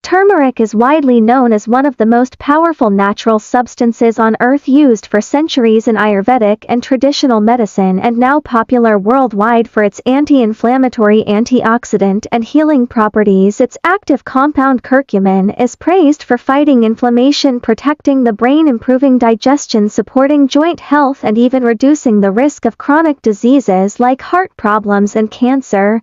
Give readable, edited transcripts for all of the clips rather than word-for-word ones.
Turmeric is widely known as one of the most powerful natural substances on earth, used for centuries in Ayurvedic and traditional medicine, and now popular worldwide for its anti-inflammatory, antioxidant, and healing properties. Its active compound curcumin is praised for fighting inflammation, protecting the brain, improving digestion, supporting joint health, and even reducing the risk of chronic diseases like heart problems and cancer.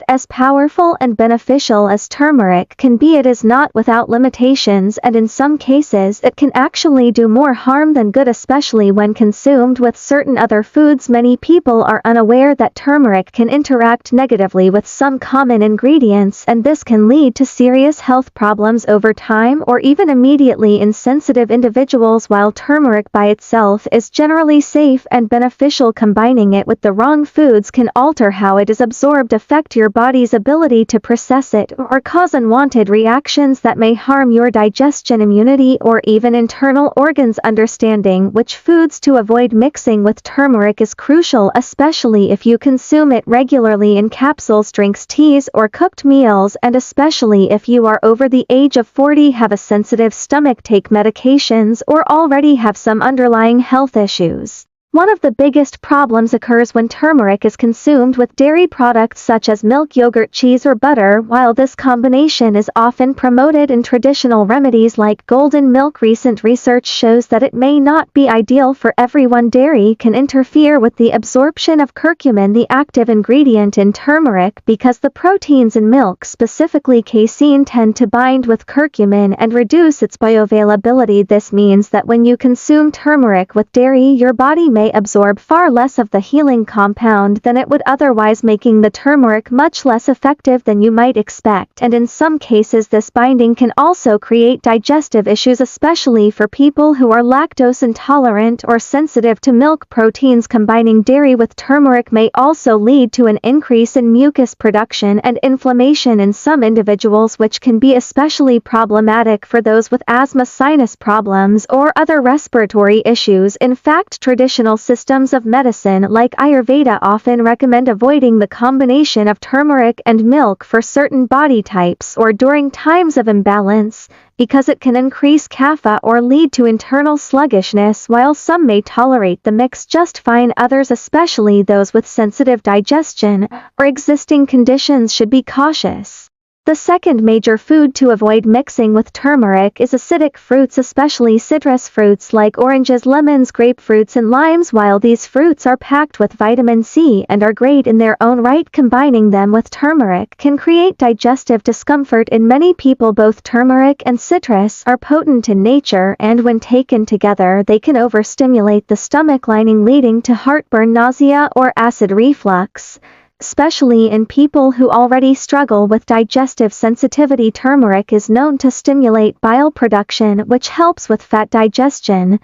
As powerful and beneficial as turmeric can be, it is not without limitations, and in some cases it can actually do more harm than good, especially when consumed with certain other foods. Many people are unaware that turmeric can interact negatively with some common ingredients, and this can lead to serious health problems over time or even immediately in sensitive individuals. While turmeric by itself is generally safe and beneficial, combining it with the wrong foods can alter how it is absorbed, affect your body's ability to process it, or cause unwanted reactions that may harm your digestion, immunity, or even internal organs. Understanding which foods to avoid mixing with turmeric is crucial, especially if you consume it regularly in capsules, drinks, teas, or cooked meals, and especially if you are over the age of 40, have a sensitive stomach, take medications, or already have some underlying health issues. One of the biggest problems occurs when turmeric is consumed with dairy products such as milk, yogurt, cheese, or butter. While this combination is often promoted in traditional remedies like golden milk, recent research shows that it may not be ideal for everyone. Dairy can interfere with the absorption of curcumin, the active ingredient in turmeric, because the proteins in milk, specifically casein, tend to bind with curcumin and reduce its bioavailability. This means that when you consume turmeric with dairy, your body may absorb far less of the healing compound than it would otherwise, making the turmeric much less effective than you might expect, and in some cases this binding can also create digestive issues, especially for people who are lactose intolerant or sensitive to milk proteins. Combining dairy with turmeric may also lead to an increase in mucus production and inflammation in some individuals, which can be especially problematic for those with asthma, sinus problems, or other respiratory issues. In fact, traditional systems of medicine like Ayurveda often recommend avoiding the combination of turmeric and milk for certain body types or during times of imbalance, because it can increase kapha or lead to internal sluggishness. While some may tolerate the mix just fine, others, especially those with sensitive digestion or existing conditions, should be cautious. The second major food to avoid mixing with turmeric is acidic fruits, especially citrus fruits like oranges, lemons, grapefruits, and limes. While these fruits are packed with vitamin C and are great in their own right, combining them with turmeric can create digestive discomfort in many people. Both turmeric and citrus are potent in nature, and when taken together they can overstimulate the stomach lining, leading to heartburn, nausea, or acid reflux. Especially in people who already struggle with digestive sensitivity, turmeric is known to stimulate bile production, which helps with fat digestion.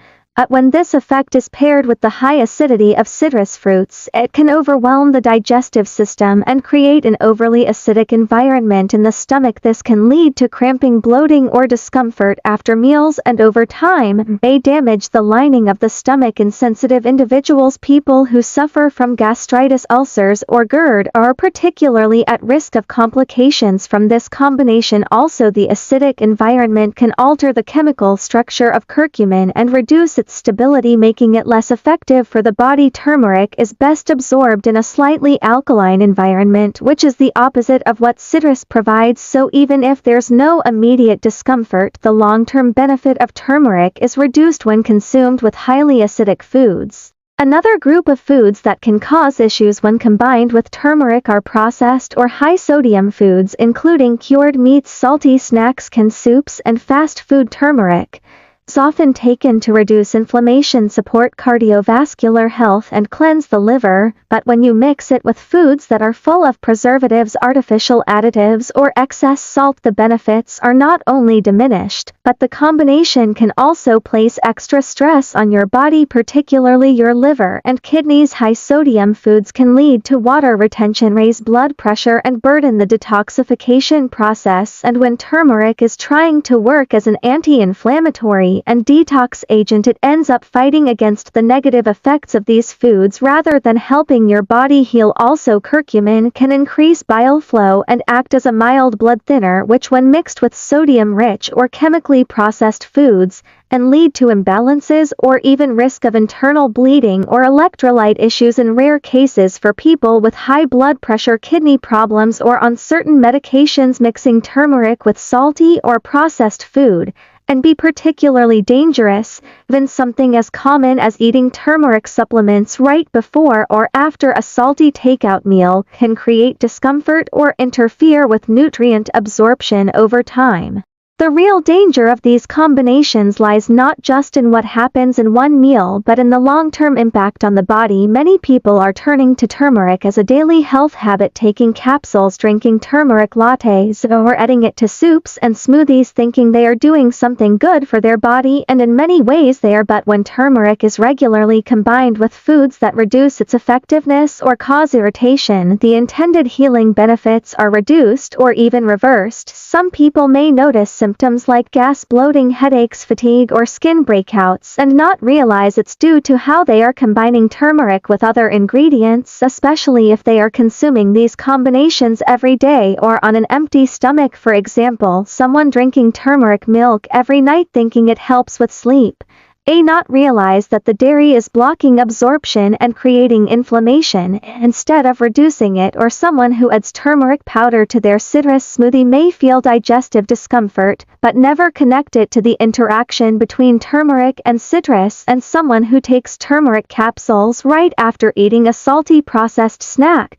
When this effect is paired with the high acidity of citrus fruits, it can overwhelm the digestive system and create an overly acidic environment in the stomach. This can lead to cramping, bloating, or discomfort after meals, and over time may damage the lining of the stomach in sensitive individuals. People who suffer from gastritis, ulcers, or GERD are particularly at risk of complications from this combination. Also, the acidic environment can alter the chemical structure of curcumin and reduce its stability, making it less effective for the body. Turmeric is best absorbed in a slightly alkaline environment, which is the opposite of what citrus provides. So even if there's no immediate discomfort, the long-term benefit of turmeric is reduced when consumed with highly acidic foods. Another group of foods that can cause issues when combined with turmeric are processed or high-sodium foods, including cured meats, salty snacks, canned soups, and fast food. Turmeric is often taken to reduce inflammation, support cardiovascular health, and cleanse the liver, but when you mix it with foods that are full of preservatives, artificial additives, or excess salt, the benefits are not only diminished, but the combination can also place extra stress on your body, particularly your liver and kidneys. High sodium foods can lead to water retention, raise blood pressure, and burden the detoxification process. And when turmeric is trying to work as an anti-inflammatory and detox agent, it ends up fighting against the negative effects of these foods rather than helping your body heal. Also, curcumin can increase bile flow and act as a mild blood thinner, which when mixed with sodium-rich or chemically processed foods and lead to imbalances or even risk of internal bleeding or electrolyte issues in rare cases for people with high blood pressure, kidney problems, or on certain medications. Mixing turmeric with salty or processed food and be particularly dangerous. Even something as common as eating turmeric supplements right before or after a salty takeout meal can create discomfort or interfere with nutrient absorption over time. The real danger of these combinations lies not just in what happens in one meal but in the long-term impact on the body. Many people are turning to turmeric as a daily health habit, taking capsules, drinking turmeric lattes, or adding it to soups and smoothies, thinking they are doing something good for their body, and in many ways they are. But when turmeric is regularly combined with foods that reduce its effectiveness or cause irritation, the intended healing benefits are reduced or even reversed. Some people may notice symptoms like gas, bloating, headaches, fatigue, or skin breakouts and not realize it's due to how they are combining turmeric with other ingredients, especially if they are consuming these combinations every day or on an empty stomach. For example, someone drinking turmeric milk every night thinking it helps with sleep not realize that the dairy is blocking absorption and creating inflammation instead of reducing it. Or someone who adds turmeric powder to their citrus smoothie may feel digestive discomfort but never connect it to the interaction between turmeric and citrus. And someone who takes turmeric capsules right after eating a salty processed snack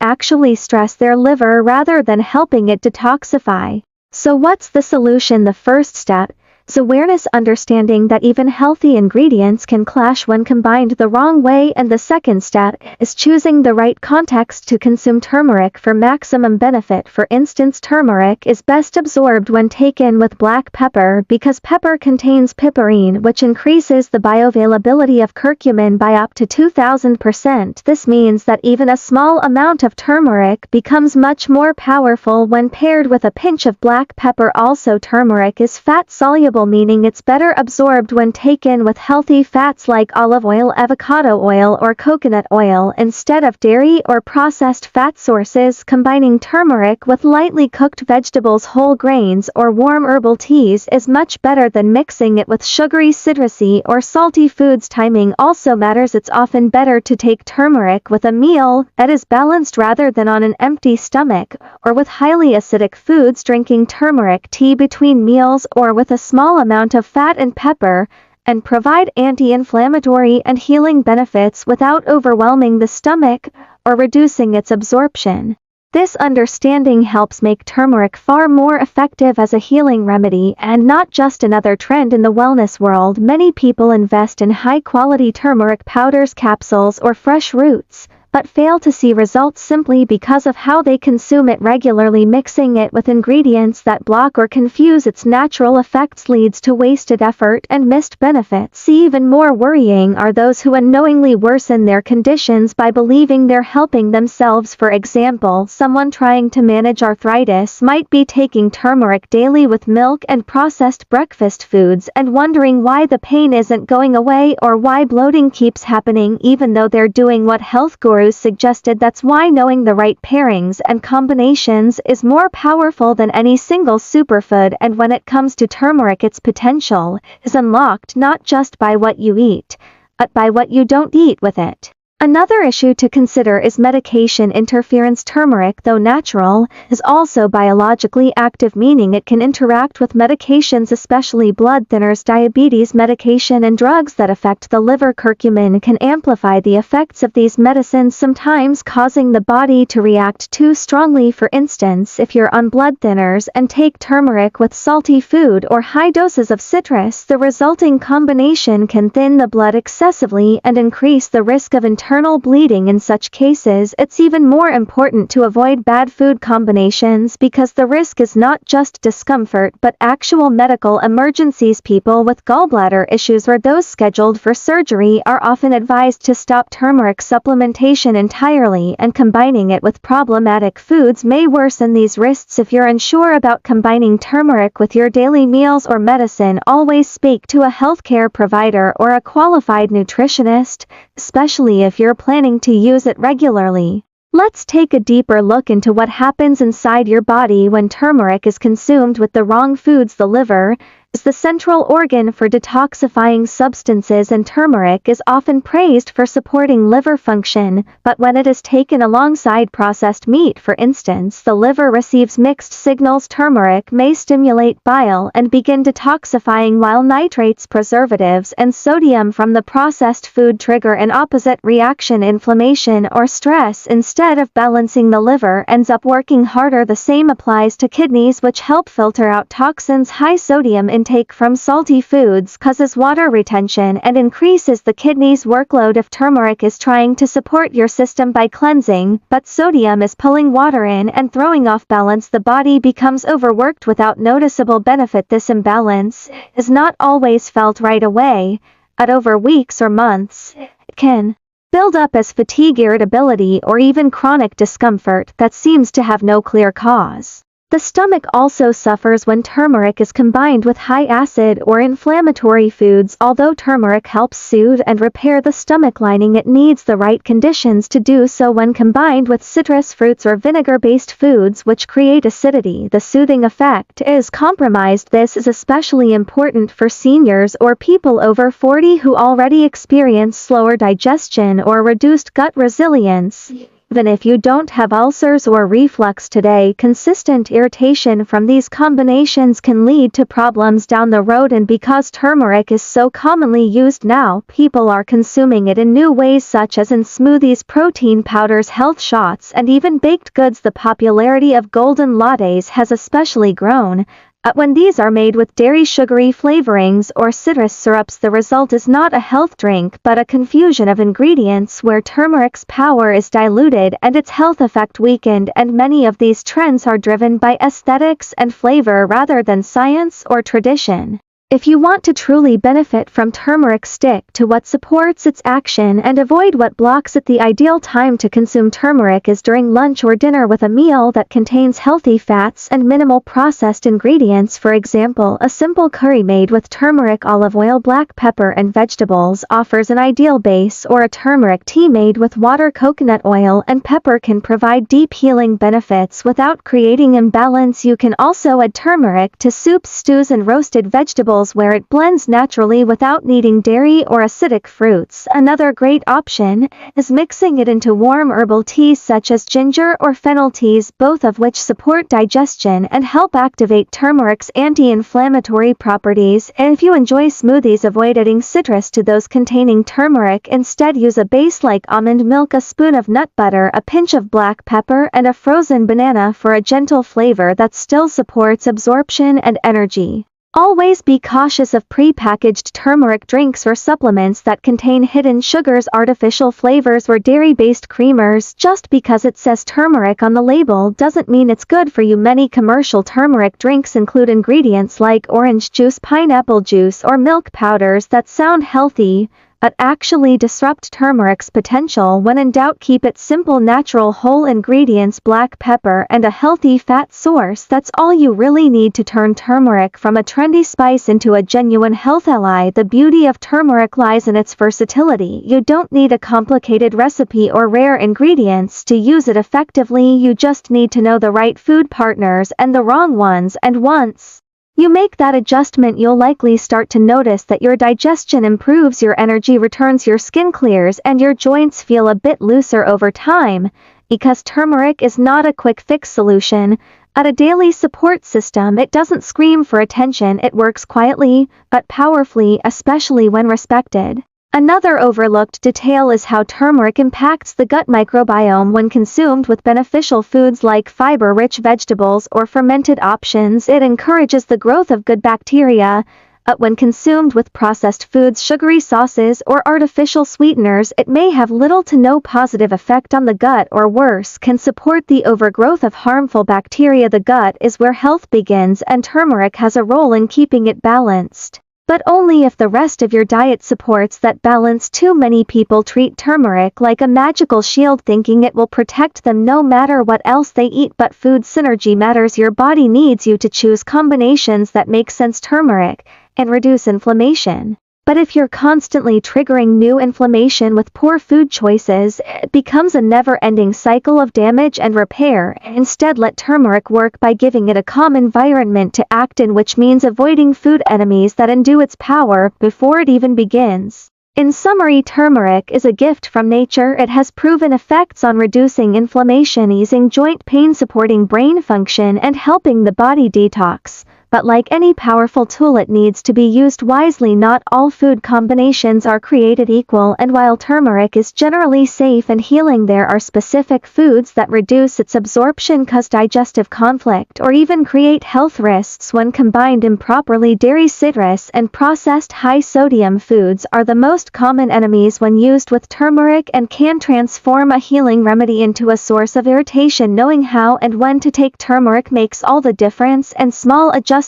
actually stress their liver rather than helping it detoxify. So what's the solution? The first step is awareness, understanding that even healthy ingredients can clash when combined the wrong way, and the second step is choosing the right context to consume turmeric for maximum benefit. For instance, turmeric is best absorbed when taken with black pepper because pepper contains piperine, which increases the bioavailability of curcumin by up to 2000%. This means that even a small amount of turmeric becomes much more powerful when paired with a pinch of black pepper. Also, turmeric is fat-soluble, meaning it's better absorbed when taken with healthy fats like olive oil, avocado oil, or coconut oil instead of dairy or processed fat sources. Combining turmeric with lightly cooked vegetables, whole grains, or warm herbal teas is much better than mixing it with sugary, citrusy, or salty foods. Timing also matters. It's often better to take turmeric with a meal that is balanced rather than on an empty stomach or with highly acidic foods. Drinking turmeric tea between meals or with a small amount of fat and pepper and provide anti-inflammatory and healing benefits without overwhelming the stomach or reducing its absorption. This understanding helps make turmeric far more effective as a healing remedy and not just another trend in the wellness world. Many people invest in high-quality turmeric powders, capsules, or fresh roots, but fail to see results simply because of how they consume it regularly. Mixing it with ingredients that block or confuse its natural effects leads to wasted effort and missed benefits. Even more worrying are those who unknowingly worsen their conditions by believing they're helping themselves. For example, someone trying to manage arthritis might be taking turmeric daily with milk and processed breakfast foods and wondering why the pain isn't going away or why bloating keeps happening, even though they're doing what health gurus suggested. That's why knowing the right pairings and combinations is more powerful than any single superfood. And when it comes to turmeric, its potential is unlocked not just by what you eat, but by what you don't eat with it. Another issue to consider is medication interference. Turmeric, though natural, is also biologically active, meaning it can interact with medications, especially blood thinners, diabetes medication, and drugs that affect the liver. Curcumin can amplify the effects of these medicines, sometimes causing the body to react too strongly. For instance, if you're on blood thinners and take turmeric with salty food or high doses of citrus, the resulting combination can thin the blood excessively and increase the risk of internal internal bleeding. In such cases, it's even more important to avoid bad food combinations because the risk is not just discomfort but actual medical emergencies. People with gallbladder issues or those scheduled for surgery are often advised to stop turmeric supplementation entirely, and combining it with problematic foods may worsen these risks. If you're unsure about combining turmeric with your daily meals or medicine, always speak to a healthcare provider or a qualified nutritionist, especially if you're planning to use it regularly. Let's take a deeper look into what happens inside your body when turmeric is consumed with the wrong foods. The liver is the central organ for detoxifying substances, and turmeric is often praised for supporting liver function, but when it is taken alongside processed meat, for instance, the liver receives mixed signals. Turmeric may stimulate bile and begin detoxifying, while nitrates, preservatives, and sodium from the processed food trigger an opposite reaction: inflammation or stress. Instead of balancing, the liver ends up working harder. The same applies to kidneys, which help filter out toxins. High sodium intake from salty foods causes water retention and increases the kidney's workload. If turmeric is trying to support your system by cleansing, but sodium is pulling water in and throwing off balance, the body becomes overworked without noticeable benefit. This imbalance is not always felt right away. Over weeks or months, it can build up as fatigue, irritability, or even chronic discomfort that seems to have no clear cause. The stomach also suffers when turmeric is combined with high acid or inflammatory foods. Although turmeric helps soothe and repair the stomach lining, it needs the right conditions to do so. When combined with citrus fruits or vinegar-based foods which create acidity, the soothing effect is compromised. This is especially important for seniors or people over 40 who already experience slower digestion or reduced gut resilience. Even if you don't have ulcers or reflux today, consistent irritation from these combinations can lead to problems down the road. And because turmeric is so commonly used now, people are consuming it in new ways, such as in smoothies, protein powders, health shots, and even baked goods. The popularity of golden lattes has especially grown. When these are made with dairy, sugary flavorings, or citrus syrups, the result is not a health drink but a confusion of ingredients where turmeric's power is diluted and its health effect weakened. And many of these trends are driven by aesthetics and flavor rather than science or tradition. If you want to truly benefit from turmeric, stick to what supports its action and avoid what blocks it. The ideal time to consume turmeric is during lunch or dinner with a meal that contains healthy fats and minimal processed ingredients. For example, a simple curry made with turmeric, olive oil, black pepper, and vegetables offers an ideal base, or a turmeric tea made with water, coconut oil, and pepper can provide deep healing benefits without creating imbalance. You can also add turmeric to soups, stews, and roasted vegetables where it blends naturally without needing dairy or acidic fruits. Another great option is mixing it into warm herbal teas such as ginger or fennel teas, both of which support digestion and help activate turmeric's anti-inflammatory properties. And if you enjoy smoothies, avoid adding citrus to those containing turmeric. Instead, use a base like almond milk, a spoon of nut butter, a pinch of black pepper, and a frozen banana for a gentle flavor that still supports absorption and energy. Always be cautious of prepackaged turmeric drinks or supplements that contain hidden sugars, artificial flavors, or dairy-based creamers. Just because it says turmeric on the label doesn't mean it's good for you. Many commercial turmeric drinks include ingredients like orange juice, pineapple juice, or milk powders that sound healthy, but actually disrupt turmeric's potential. When in doubt, keep it simple: natural whole ingredients, black pepper, and a healthy fat source. That's all you really need to turn turmeric from a trendy spice into a genuine health ally. The beauty of turmeric lies in its versatility. You don't need a complicated recipe or rare ingredients to use it effectively. You just need to know the right food partners and the wrong ones, and once you make that adjustment, you'll likely start to notice that your digestion improves, your energy returns, your skin clears, and your joints feel a bit looser over time. Because turmeric is not a quick fix solution, at a daily support system, it doesn't scream for attention. It works quietly, but powerfully, especially when respected. Another overlooked detail is how turmeric impacts the gut microbiome. When consumed with beneficial foods like fiber-rich vegetables or fermented options, it encourages the growth of good bacteria, but when consumed with processed foods, sugary sauces, or artificial sweeteners, it may have little to no positive effect on the gut, or worse, can support the overgrowth of harmful bacteria. The gut is where health begins, and turmeric has a role in keeping it balanced. But only if the rest of your diet supports that balance. Too many people treat turmeric like a magical shield, thinking it will protect them no matter what else they eat, but food synergy matters. Your body needs you to choose combinations that make sense. Turmeric and reduce inflammation. But if you're constantly triggering new inflammation with poor food choices, it becomes a never-ending cycle of damage and repair. Instead, let turmeric work by giving it a calm environment to act in, which means avoiding food enemies that undo its power before it even begins. In summary, turmeric is a gift from nature. It has proven effects on reducing inflammation, easing joint pain, supporting brain function, and helping the body detox. But like any powerful tool, it needs to be used wisely. Not all food combinations are created equal, and while turmeric is generally safe and healing, there are specific foods that reduce its absorption, cause digestive conflict, or even create health risks when combined improperly. Dairy, citrus, and processed high-sodium foods are the most common enemies when used with turmeric, and can transform a healing remedy into a source of irritation. Knowing how and when to take turmeric makes all the difference, and small adjustments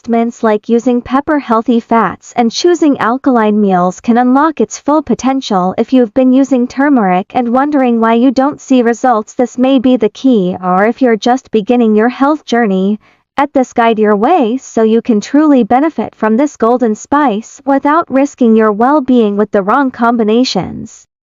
like using pepper, healthy fats, and choosing alkaline meals can unlock its full potential. If you've been using turmeric and wondering why you don't see results, this may be the key. Or if you're just beginning your health journey, let this guide your way so you can truly benefit from this golden spice without risking your well-being with the wrong combinations.